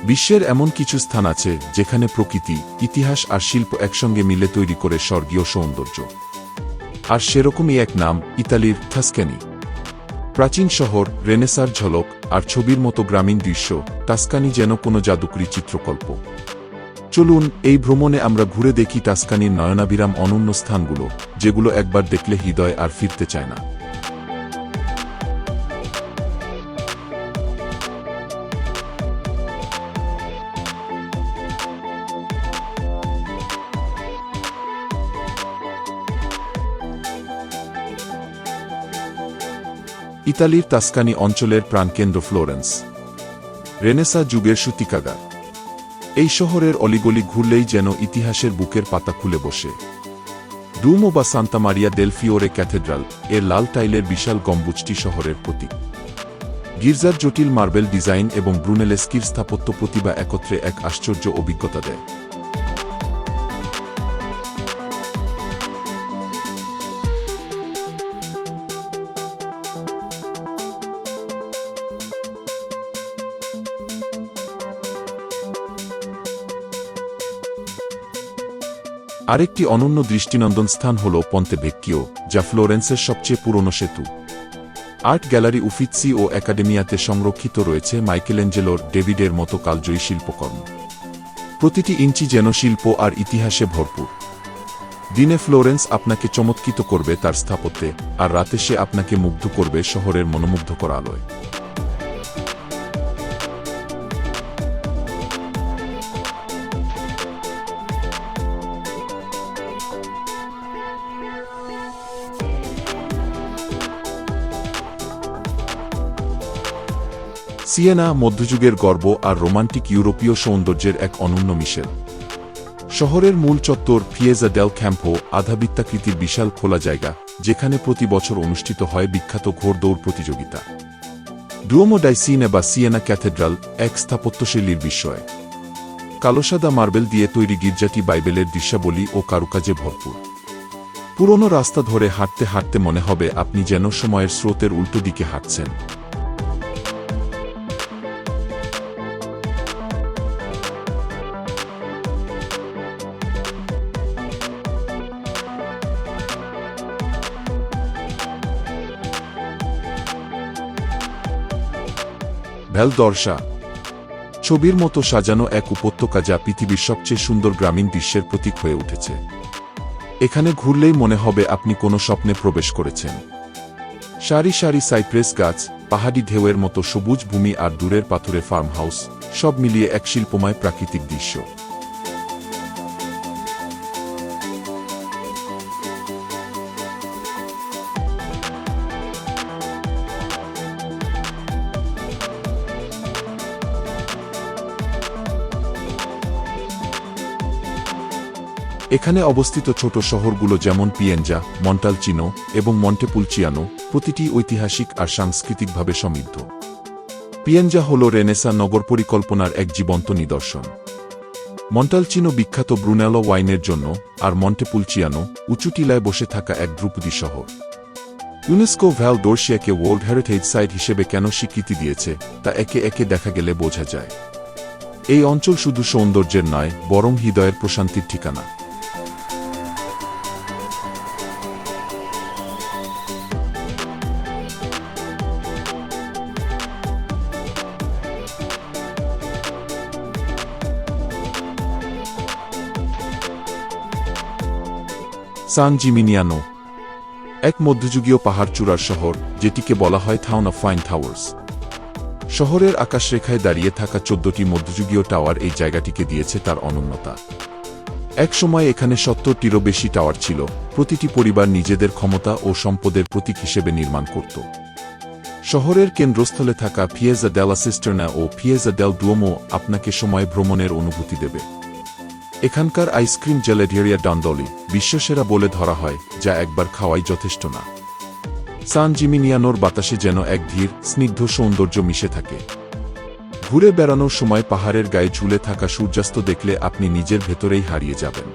বিশ্বের এমন কিছু স্থান আছে যেখানে প্রকৃতি, ইতিহাস আর শিল্প একসঙ্গে মিলে তৈরি করে স্বর্গীয় সৌন্দর্য। আর সেরকমই এক নাম, ইতালির টাস্কানি। প্রাচীন শহর, রেনেসার ঝলক আর ছবির মতো গ্রামীণ দৃশ্য, টাস্কানি যেন কোনো জাদুকরী চিত্রকল্প। চলুন এই ভ্রমণে আমরা ঘুরে দেখি টাস্কানির নয়নাভিরাম অনন্য স্থানগুলো, যেগুলো একবার দেখলে হৃদয় আর ফিরতে চায় না। ইতালির টাস্কানি অঞ্চলের প্রাণকেন্দ্র ফ্লোরেন্স, রেনেসা যুগের সূতিকাগার। এই শহরের অলিগলি ঘুরলেই যেন ইতিহাসের বুকের পাতা খুলে বসে। ডুমো বা সান্তা মারিয়া দেল ফিওরে ক্যাথেড্রাল এর লাল টাইলের বিশাল গম্বুজটি শহরের প্রতীক। গির্জার জটিল মার্বেল ডিজাইন এবং ব্রুনেলেস্কির স্থাপত্য প্রতিভা একত্রে এক আশ্চর্য অভিজ্ঞতা দেয়। আরেকটি অনন্য দৃষ্টিনন্দন স্থান হল পন্তে ভেক্কিও, যা ফ্লোরেন্সের সবচেয়ে পুরনো সেতু। আর্ট গ্যালারি উফিৎসি ও একাডেমিয়াতে সংরক্ষিত রয়েছে মাইকেলেঞ্জেলোর, ডেভিডের মতো কালজয়ী শিল্পকর্ম। প্রতিটি ইঞ্চি যেন শিল্প আর ইতিহাসে ভরপুর। দিনে ফ্লোরেন্স আপনাকে চমৎকৃত করবে তার স্থাপত্যে, আর রাতে সে আপনাকে মুগ্ধ করবে শহরের মনোমুগ্ধকর আলোয়। সিয়েনা মধ্যযুগের গর্ব আর রোমান্টিক ইউরোপীয় সৌন্দর্যের এক অনন্য মিশেল। শহরের মূল চত্বর ফিয়েজা ডেল ক্যাম্পো আধাবৃত্তাকৃতির বিশাল খোলা জায়গা, যেখানে প্রতি বছর অনুষ্ঠিত হয় বিখ্যাত ঘোড়দৌড় প্রতিযোগিতা। ডুওমো ডাই সিনে বা সিয়েনা ক্যাথেড্রাল এক স্থাপত্যশৈলীর বিস্ময়। কালোসাদা মার্বেল দিয়ে তৈরি গির্জাটি বাইবেলের দৃশ্যাবলী ও কারুকাজে ভরপুর। পুরনো রাস্তা ধরে হাঁটতে হাঁটতে মনে হবে আপনি যেন সময়ের স্রোতের উল্টো দিকে হাঁটছেন। ভ্যাল দর্শা, ছবির মতো সাজানো এক উপত্যকা যা পৃথিবীর সবচেয়ে সুন্দর গ্রামীণ দৃশ্যের প্রতীক হয়ে উঠেছে। এখানে ঘুরলেই মনে হবে আপনি কোনো স্বপ্নে প্রবেশ করেছেন। সারি সারি সাইপ্রেস গাছ, পাহাড়ি ঢেউয়ের মতো সবুজ ভূমি আর দূরের পাথুরে ফার্ম হাউস, সব মিলিয়ে এক শিল্পময় প্রাকৃতিক দৃশ্য। এখানে অবস্থিত ছোট শহরগুলো যেমন পিয়েঞ্জা, মন্টালচিনো এবং মন্টেপুলচিয়ানো প্রতিটি ঐতিহাসিক আর সাংস্কৃতিকভাবে সমৃদ্ধ। পিয়েঞ্জা হল রেনেসা নগর পরিকল্পনার এক জীবন্ত নিদর্শন। মন্টালচিনো বিখ্যাত ব্রুনেলো ওয়াইনের জন্য, আর মন্টেপুলচিয়ানো উঁচু টিলায় বসে থাকা এক ধ্রুপদী শহর। ইউনেস্কো ভ্যাল দর্শিয়াকে ওয়ার্ল্ড হেরিটেজ সাইট হিসেবে কেন স্বীকৃতি দিয়েছে তা একে একে দেখা গেলে বোঝা যায়। এই অঞ্চল শুধু সৌন্দর্যের নয়, বরং হৃদয়ের প্রশান্তির ঠিকানা। সান জিমিনিয়ানো, এক মধ্যযুগীয় পাহাড়চূড়ার শহর, যেটিকে বলা হয় টাউন অফ ফাইন টাওয়ার্স। শহরের আকাশরেখায় দাঁড়িয়ে থাকা 14টি মধ্যযুগীয় টাওয়ার এই জায়গাটিকে দিয়েছে তার অনন্যতা। এক সময় এখানে 70টিরও বেশি টাওয়ার ছিল, প্রতিটি পরিবার নিজেদের ক্ষমতা ও সম্পদের প্রতীক হিসেবে নির্মাণ করত। শহরের কেন্দ্রস্থলে থাকা ফিয়েজা ডেলা সিস্টার্না ও ফিয়েজা ডেল ডুওমো আপনাকে সময় ভ্রমণের অনুভূতি দেবে। এখানকার আইসক্রিম জেলেডিয়ারিয়া ডান্ডলি বিশ্বসেরা বলে ধরা হয়, যা একবার খাওয়াই যথেষ্ট না। সান জিমিনিয়ানোর বাতাসে যেন এক ধীর, স্নিগ্ধ সৌন্দর্য মিশে থাকে। ঘুরে বেড়ানোর সময় পাহাড়ের গায়ে ঝুলে থাকা সূর্যাস্ত দেখলে আপনি নিজের ভেতরেই হারিয়ে যাবেন।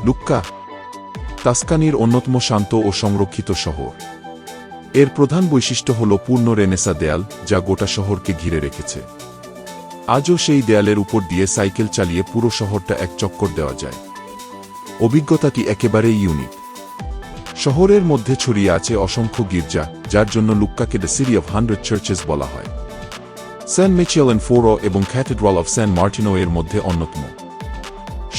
লুক্কা তাস্কানির অন্যতম শান্ত ও সংরক্ষিত শহর। এর প্রধান বৈশিষ্ট্য হল পূর্ণ রেনেসা দেয়াল, যা গোটা শহরকে ঘিরে রেখেছে। আজও সেই দেয়ালের উপর দিয়ে সাইকেল চালিয়ে পুরো শহরটা এক চক্কর দেওয়া যায়। অভিজ্ঞতাটি একেবারেই ইউনিক। শহরের মধ্যে ছড়িয়ে আছে অসংখ্য গির্জা, যার জন্য লুক্কাকে দ্য সিটি অফ 100 চার্চেস বলা হয়। স্যান মিচেল এন্ড ফোরো এবং ক্যাথেড্রাল অফ স্যান মার্টিনো এর মধ্যে অন্যতম।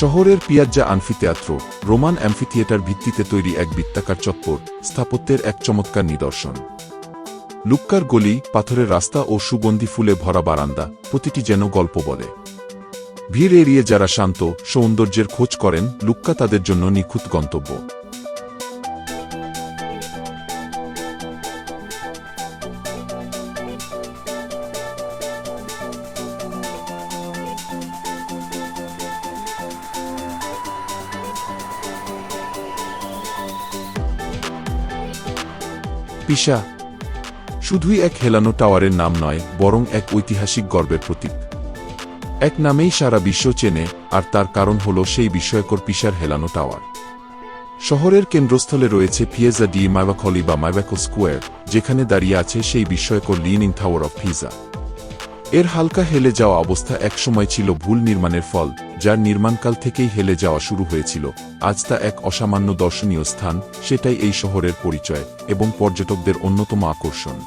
শহরের পিয়াজ্জা আনফিথিয়াত্র, রোমান অ্যাম্ফিথিয়েটার ভিত্তিতে তৈরি এক বৃত্তাকার চত্বর, স্থাপত্যের এক চমৎকার নিদর্শন। লুক্কার গলি, পাথরের রাস্তা ও সুগন্ধি ফুলে ভরা বারান্দা, প্রতিটি যেন গল্প বলে। ভিড় এড়িয়ে যারা শান্ত, সৌন্দর্যের খোঁজ করেন, লুক্কা তাদের জন্য নিখুঁত গন্তব্য। পিসা শুধুই এক হেলানো টাওয়ারের নাম নয়, বরং এক ঐতিহাসিক গর্বের প্রতীক। এক নামেই সারা বিশ্ব চেনে, আর তার কারণ হল সেই বিস্ময়কর পিসার হেলানো টাওয়ার। শহরের কেন্দ্রস্থলে রয়েছে পিয়েজা ডি মাইভাকলি বা মাইভাকো স্কোয়ার, যেখানে দাঁড়িয়ে আছে সেই বিস্ময়কর লিনিং টাওয়ার অফ পিসা। এর হালকা হেলে যাওয়া অবস্থা একসময় ছিল ভুল নির্মাণের ফল, যার নির্মাণকাল থেকেই হেলে যাওয়া শুরু হয়েছিল। আজ তা এক অসামান্য দর্শনীয় স্থান, সেটাই এই শহরের পরিচয় এবং পর্যটকদের অন্যতম আকর্ষণ।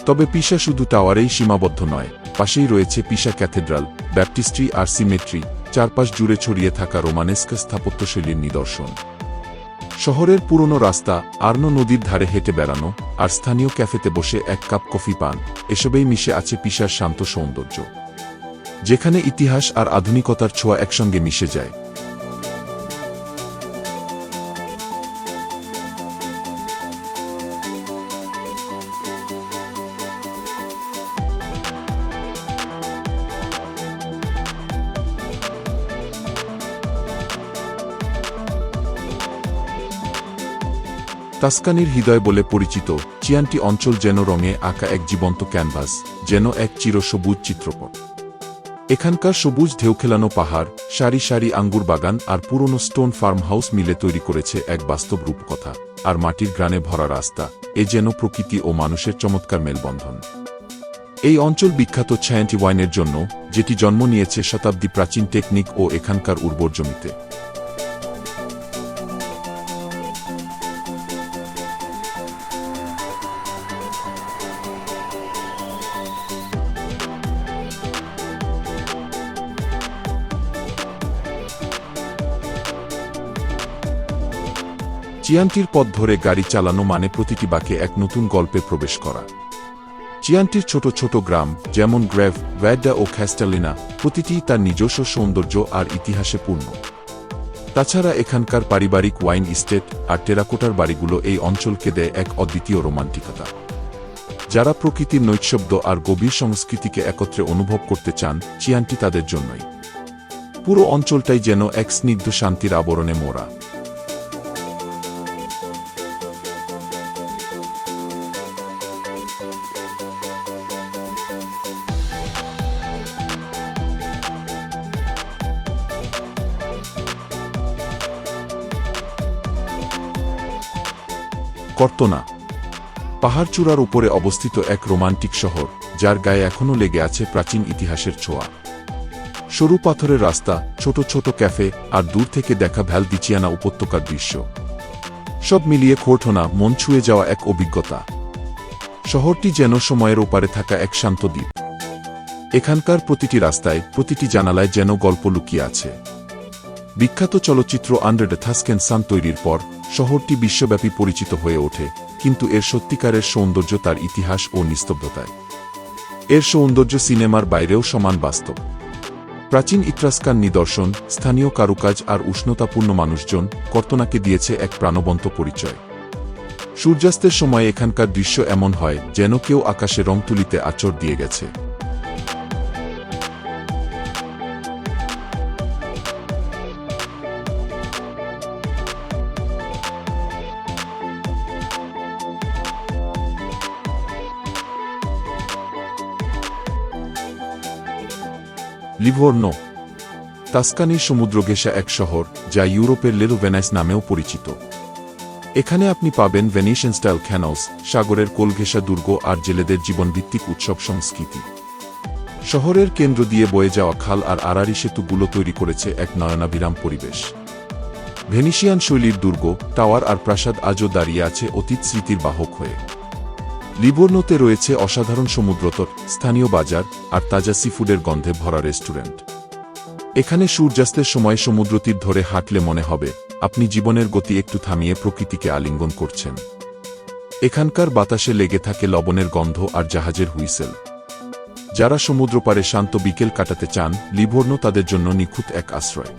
তবে পিসা শুধু টাওয়ারেই সীমাবদ্ধ নয়, পাশেই রয়েছে পিসা ক্যাথেড্রাল, ব্যাপটিস্ট্রি আর সিমেট্রি, চারপাশ জুড়ে ছড়িয়ে থাকা রোমানেস্ক স্থাপত্যশৈলীর নিদর্শন। শহরের পুরনো রাস্তা, আর্নো নদীর ধারে হেঁটে বেড়ানো, আর স্থানীয় ক্যাফেতে বসে এক কাপ কফি পান, এসবেই মিশে আছে পিসার শান্ত সৌন্দর্য, যেখানে ইতিহাস আর আধুনিকতার ছোঁয়া একসঙ্গে মিশে যায়। তাস্কানির হৃদয় বলে পরিচিত চিয়ান্টি অঞ্চল যেন রঙে আঁকা এক জীবন্ত ক্যানভাস, যেন এক চিরসবুজ চিত্রপট। এখানকার সবুজ ঢেউখেলানো পাহাড়, সারি সারি আঙ্গুর বাগান আর পুরনো স্টোন ফার্ম হাউস মিলে তৈরি করেছে এক বাস্তব রূপকথা। আর মাটির গ্রানে ভরা রাস্তা, এ যেন প্রকৃতি ও মানুষের চমৎকার মেলবন্ধন। এই অঞ্চল বিখ্যাত ছায়ান্টি ওয়াইনের জন্য, যেটি জন্ম নিয়েছে শতাব্দী প্রাচীন টেকনিক ও এখানকার উর্বর জমিতে। চিয়ান্টির পথ ধরে গাড়ি চালানো মানে প্রতিটি বাঁকে এক নতুন গল্পে প্রবেশ করা। চিয়ান্টির ছোট ছোট গ্রাম, যেমন গ্রেভ, ভ্যাডা ও খ্যাস্টালিনা, প্রতিটিই তার নিজস্ব সৌন্দর্য আর ইতিহাসে পূর্ণ। তাছাড়া এখানকার পারিবারিক ওয়াইন ইস্টেট আর টেরাকোটার বাড়িগুলো এই অঞ্চলকে দেয় এক অদ্বিতীয় রোমান্টিকতা। যারা প্রকৃতির নৈশব্দ আর গভীর সংস্কৃতিকে একত্রে অনুভব করতে চান, চিয়ান্টি তাদের জন্যই। পুরো অঞ্চলটাই যেন এক স্নিগ্ধ শান্তির আবরণে মোড়া। কর্তনা পাহাড়চূড়ার উপরে অবস্থিত এক রোমান্টিক শহর, যার গায়ে এখনও লেগে আছে প্রাচীন ইতিহাসের ছোঁয়া। সরু পাথরের রাস্তা, ছোট ছোট ক্যাফে আর দূর থেকে দেখা ভ্যালদিচিয়ানা উপত্যকার দৃশ্য, সব মিলিয়ে কর্তনা মন ছুঁয়ে যাওয়া এক অভিজ্ঞতা। শহরটি যেন সময়ের ওপারে থাকা এক শান্ত দ্বীপ। এখানকার প্রতিটি রাস্তায়, প্রতিটি জানালায় যেন গল্প লুকিয়ে আছে। বিখ্যাত চলচ্চিত্র আন্ডার দ্য থাস্কেন সান তৈরির পর শহরটি বিশ্বব্যাপী পরিচিত হয়ে ওঠে, কিন্তু এর সত্যিকারের সৌন্দর্য তার ইতিহাস ও নিস্তব্ধতায়। এর সৌন্দর্য সিনেমার বাইরেও সমান বাস্তব। প্রাচীন ইত্রাস্কান নিদর্শন, স্থানীয় কারুকাজ আর উষ্ণতাপূর্ণ মানুষজন কর্তনাকে দিয়েছে এক প্রাণবন্ত পরিচয়। সূর্যাস্তের সময় এখানকার দৃশ্য এমন হয় যেন কেউ আকাশে রং তুলিতে আঁচড় দিয়ে গেছে। লিভোর্নো তাস্কানির সমুদ্রঘেঁষা এক শহর, যা ইউরোপের লিটল ভেনাইস নামেও পরিচিত। এখানে আপনি পাবেন ভেনিশিয়ান স্টাইল ক্যানলস, সাগরের কোলঘেঁষা দুর্গ আর জেলেদের জীবনভিত্তিক উৎসব সংস্কৃতি। শহরের কেন্দ্র দিয়ে বয়ে যাওয়া খাল আর আড়াআড়ি সেতুগুলো তৈরি করেছে এক নয়নাভিরাম পরিবেশ। ভেনিশিয়ান শৈলীর দুর্গ, টাওয়ার আর প্রাসাদ আজও দাঁড়িয়ে আছে অতীত স্মৃতির বাহক হয়ে। লিভোর্নোতে রয়েছে অসাধারণ সমুদ্রতট, স্থানীয় বাজার আর তাজা সিফুডের গন্ধে ভরা রেস্টুরেন্ট। এখানে সূর্যাস্তের সময় সমুদ্রতীর ধরে হাঁটলে মনে হবে আপনি জীবনের গতি একটু থামিয়ে প্রকৃতিকে আলিঙ্গন করছেন। এখানকার বাতাসে লেগে থাকে লবণের গন্ধ আর জাহাজের হুইসেল। যারা সমুদ্রপাড়ে শান্ত বিকেল কাটাতে চান, লিভোর্নো তাদের জন্য নিখুঁত এক আশ্রয়।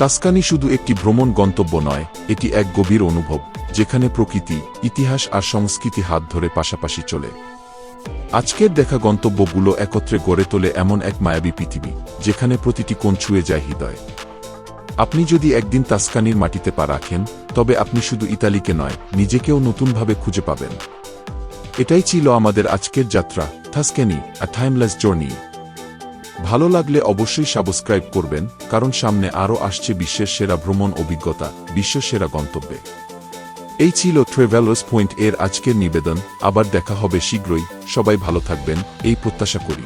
তাস্কানি শুধু একটি ভ্রমণ গন্তব্য নয়, এটি এক গভীর অনুভব, যেখানে প্রকৃতি, ইতিহাস আর সংস্কৃতি হাত ধরে পাশাপাশি চলে। আজকের দেখা গন্তব্যগুলো একত্রে গড়ে তোলে এমন এক মায়াবী পৃথিবী, যেখানে প্রতিটি কোণ ছুঁয়ে যায় হৃদয়। আপনি যদি একদিন তাস্কানির মাটিতে পা রাখেন, তবে আপনি শুধু ইতালিকে নয়, নিজেকেও নতুনভাবে খুঁজে পাবেন। এটাই ছিল আমাদের আজকের যাত্রা, তাস্কানি, আ টাইমলেস জার্নি। ভালো লাগলে অবশ্যই সাবস্ক্রাইব করবেন, কারণ সামনে আরও আসছে বিশ্বের সেরা ভ্রমণ অভিজ্ঞতা, বিশ্ব সেরা গন্তব্যে। এই ছিল ট্রাভেলার্স পয়েন্ট এর আজকের নিবেদন। আবার দেখা হবে শীঘ্রই। সবাই ভালো থাকবেন এই প্রত্যাশা করি।